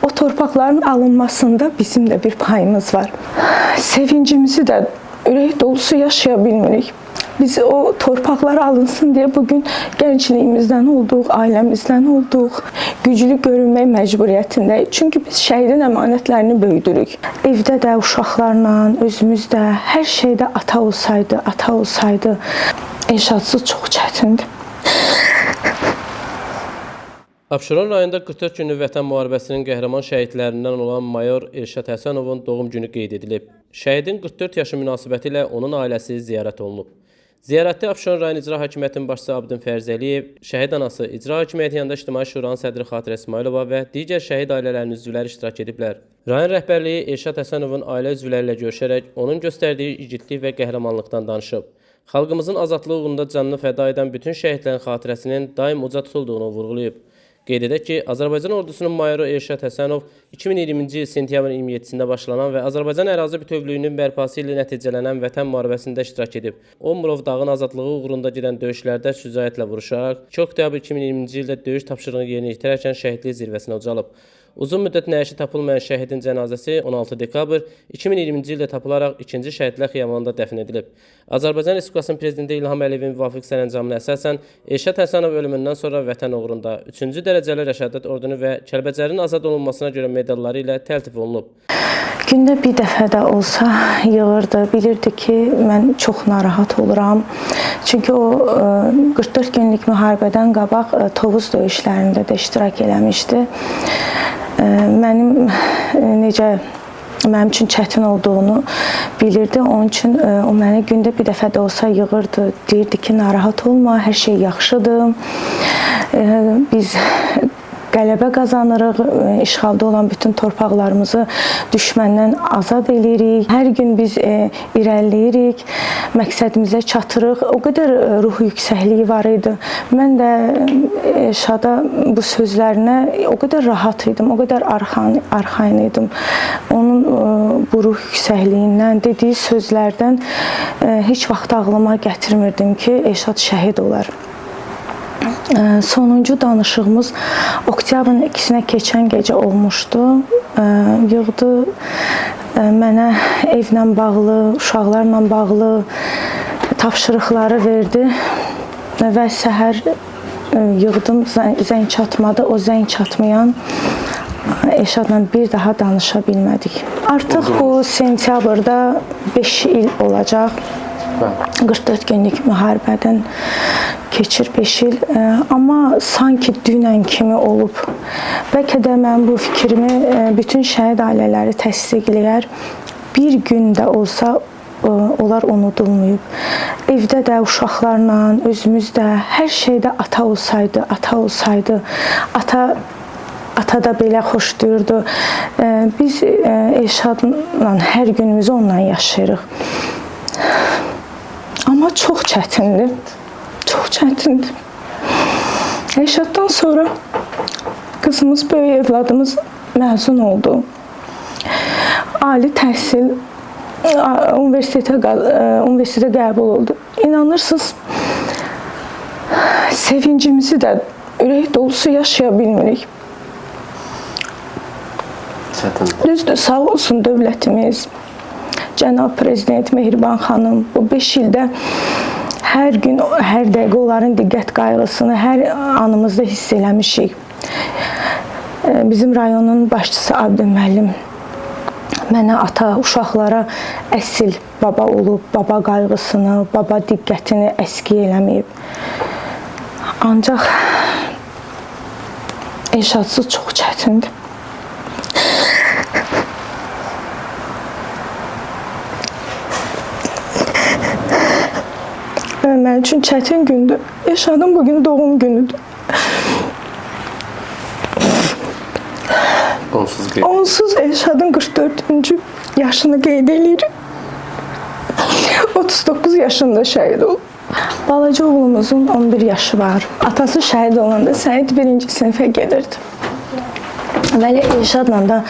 O torpaqların alınmasında bizim de bir payımız var. Sevincimizi də ürək dolusu yaşaya bilmirik. Biz o torpaqlar alınsın deyə bugün gəncliyimizdən olduq, ailəmizdən olduq. Güclü görünmək məcburiyyətindəyik. Çünki biz şəhidin əmanətlərini böyüdürük. Evdə də, uşaqlarla, özümüzdə, hər şeydə ata olsaydı, Elşadsız çox çətindir. Abşeron rayonunda 44 günlük Vətən müharibəsinin qəhrəman şəhidlərindən olan mayor Elşad Həsənovun doğum günü qeyd edilib. Şəhidin 44 yaşı münasibətilə onun ailəsi ziyarət olunub. Ziyarətdə Abşeron rayon İcra Hakimiyyətinin başçısı Abdin Fərzəliyev, şəhid anası İcra Hakimiyyəti yanında İctimai Şuranın sədri Xatirə İsmailova və digər şəhid ailələrinin üzvləri iştirak ediblər. Rayon rəhbərliyi Elşad Həsənovun ailə üzvləri ilə görüşərək onun göstərdiyi igidlik və qəhrəmanlıqdan danışıb. Xalqımızın azadlığı uğrunda canını fəda edən bütün şəhidlərin xatirəsinin daim uca tutulduğunu vurğulayıb. Qeyd edək ki, Azərbaycan ordusunun mayoru Elşad Həsənov 2020-ci il sentyabrın 27-sində başlanan və Azərbaycan ərazi bütövlüyünün bərpası ilə nəticələnən Vətən müharibəsində iştirak edib. O, Murov dağın azadlığı uğrunda gedən döyüşlərdə şücaətlə vuruşaraq 2 oktyabr 2020-ci ildə döyüş tapşırığını yerinə yetirərkən şəhidlik zirvəsinə ucalıb. Uzun müddət nəşi tapılmayan şəhidin cənazəsi 16 dekabr 2020-ci ildə tapılaraq 2-ci şəhidlər xiyabanında dəfn edilib. Azərbaycan Respublikasının Prezidenti İlham Əliyevin müvafiq sərəncamına əsasən Elşad Həsənov ölümündən sonra Vətən uğrunda 3-cü dərəcəli Rəşadət ordunu və Kəlbəcərin azad olunmasına görə medalları ilə təltif olunub. Gündə bir dəfə də olsa yığırdı, bilirdi ki, mən çox narahat oluram. Çünki o 44 günlük müharibədən qabaq Tovuz döyüşlərində də iştirak eləmişdi. Mənim üçün çətin olduğunu bilirdi. Onun üçün o mənə gündə bir dəfə də olsa yığırdı. Deyirdi ki, narahat olma, hər şey yaxşıdır. Biz qələbə qazanırıq, işğalda olan bütün torpaqlarımızı düşməndən azad edirik. Hər gün biz irəliləyirik, məqsədimizə çatırıq. O qədər ruh yüksəkliyi var idi. Mən də Elşada bu sözlərinə o qədər rahat idim, o qədər arxayın idim. Onun bu ruh yüksəkliyindən, dediyi sözlərdən heç vaxt ağlıma gətirmirdim ki, Elşad şəhid olar. Sonuncu danışığımız oktyabrın 2-sinə keçən gecə olmuşdu. Yığdı mənə evlə bağlı, uşaqlarla bağlı tapşırıqları verdi və səhər yığdım, zəng çatmadı. O zəng çatmayan Elşadla bir daha danışa bilmədik. Artıq bu sentyabrda 5 il olacaq. 44 günlük müharibədən keçir 5 il, amma sanki dünən kimi olub. Bəlkə də mən bu fikrimi bütün şəhid ailələri təsdiqləyər. Bir gün də olsa onlar unudulmayıb. Evdə də, uşaqlarla, özümüzdə, hər şeydə ata olsaydı, ata da belə xoşlayırdı. Biz Elşadla hər günümüzü onunla yaşayırıq. Amma çox çətindir. Çox çətindir. Elşaddan sonra qızımız, böyük evladımız məzun oldu. Ali təhsil, universitetə qəbul oldu. İnanırsınız, sevincimizi də ürək dolusu yaşaya bilmirik. Düzdür, sağ olsun dövlətimiz, Cənab Prezident Mehriban xanım bu 5 ildə hər gün, hər dəqiqə onların diqqət qayğısını hər anımızda hiss eləmişik. Bizim rayonun başçısı Abdin müəllim mənə, ata, uşaqlara əsil baba olub, baba qayğısını, baba diqqətini əski eləməyib. Ancaq Elşadsız çox çətindir. Mənim üçün çətin gündür. Elşadın bugün doğum günüdür. Onsuz Elşadın 44-cü yaşını qeyd edirik. 39 yaşında şəhid olub. Balaca oğlumuzun 11 yaşı var. Atası şəhid olanda Səid 1-ci sinifə gedirdi. Bəli, Elşadla da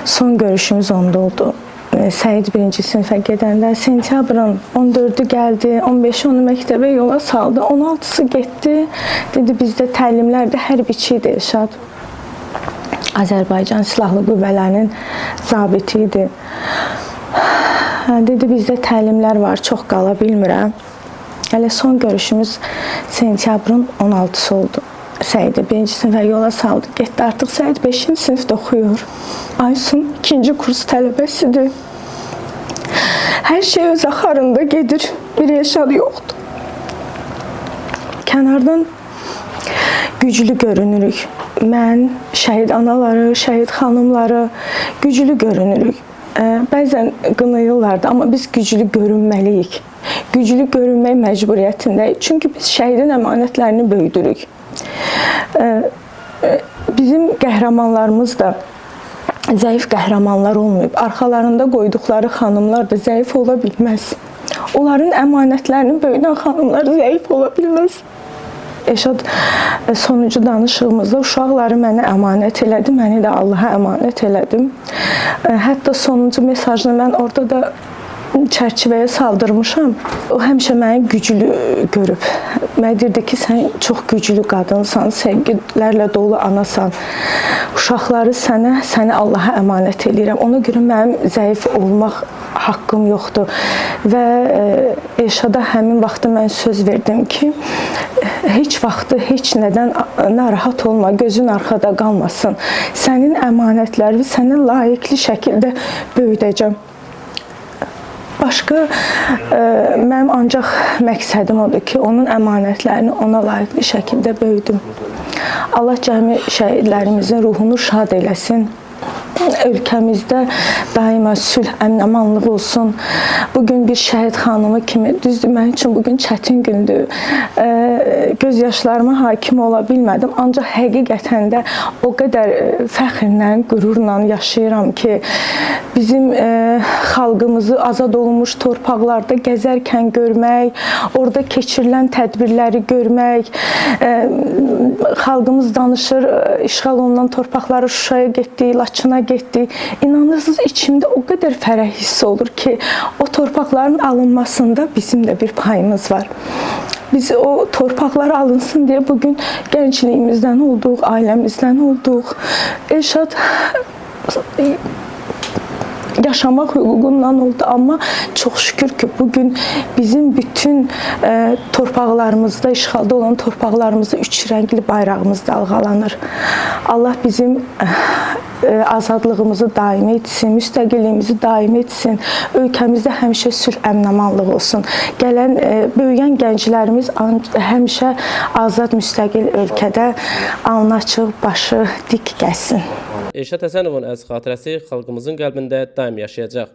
son görüşümüz onda oldu. Səid 1-ci sinifə gedəndə sentyabrın 14-ü gəldi, 15-i onu məktəbə yola saldı, 16-sı getdi. Dedi, bizdə təlimlərdə hərbiçi idi Elşad. Azərbaycan Silahlı Qüvvələrinin zabiti idi. Dedi, bizdə təlimlər var, çox qala bilmirəm. Hələ son görüşümüz sentyabrın 16-sı oldu. Səidi 1-ci sinifə yola saldı, getdi. Artıq Səid 5-ci sinifdə oxuyur. Aysun 2-ci kurs tələbəsidir. Hər şey öz axarında gedir, bir Elşad yoxdur. Kənardan güclü görünürük. Mən, şəhid anaları, şəhid xanımları güclü görünürük. Bəzən qınayırlardı, amma biz güclü görünməliyik. Güclü görünmək məcburiyyətindəyik. Çünki biz şəhidin əmanətlərini böyüdürük. Bizim qəhrəmanlarımız da zəif qəhrəmanlar olmayıb. Arxalarında qoyduqları xanımlar da zəif ola bilməz. Onların əmanətlərini böyüdən xanımlar zəif ola bilməz. Elşad sonuncu danışığımızda uşaqları mənə əmanət elədi, məni də Allaha əmanət elədim. Hətta sonuncu mesajını mən orada da çərçivəyə saldırmışam. O həmişə məni güclü görüb. Mənə deyirdi ki, sən çox güclü qadınsan, sevgilərlə dolu anasan. Uşaqları səni Allaha əmanət eləyirəm. Ona görə mənim zəif olmaq haqqım yoxdur. Və Elşada həmin vaxtda mən söz verdim ki, heç vaxtı heç nədən narahat olma, gözün arxada qalmasın. Sənin əmanətlərini sənin layiqli şəkildə böyüdəcəm. Başqa mənim ancaq məqsədim odur ki, onun əmanətlərini ona layiqli şəkildə böyüdüm. Allah cəmi şəhidlərimizin ruhunu şad eləsin. Ölkəmizdə daima sülh, əmin-amanlıq olsun. Bugün bir şəhid xanımı kimi, düzdür, mənim üçün bugün çətin gündür. Göz yaşlarıma hakim ola bilmədim. Ancaq həqiqətən də o qədər fəxrlə, qürurla yaşayıram ki, bizim xalqımızı azad olunmuş torpaqlarda gəzərkən görmək, orada keçirilən tədbirləri görmək, xalqımız danışır, işğal olunan torpaqları Şuşaya getdik, Laçına getdik. İnanırsınız, içimdə o qədər fərəh hiss olur ki, o torpaqların alınmasında bizim də bir payımız var. Biz o torpaqlar alınsın deyə bugün gəncliyimizdən olduq, ailəmizdən olduq. Elşad yaşamaq hüququndan oldu, amma çox şükür ki, bugün bizim bütün torpaqlarımızda, işğalda olan torpaqlarımızda üç rəngli bayrağımız dalğalanır. Allah bizim azadlığımızı daim etsin, müstəqilliyimizi daim etsin. Ölkəmizdə həmişə sülh, əmin-amanlıq olsun. Gələn, böyüyən gənclərimiz həmişə azad, müstəqil ölkədə alnı açıq, başı dik gəlsin. Elşad Həsənovun əziz xatirəsi xalqımızın qəlbində daim yaşayacaq.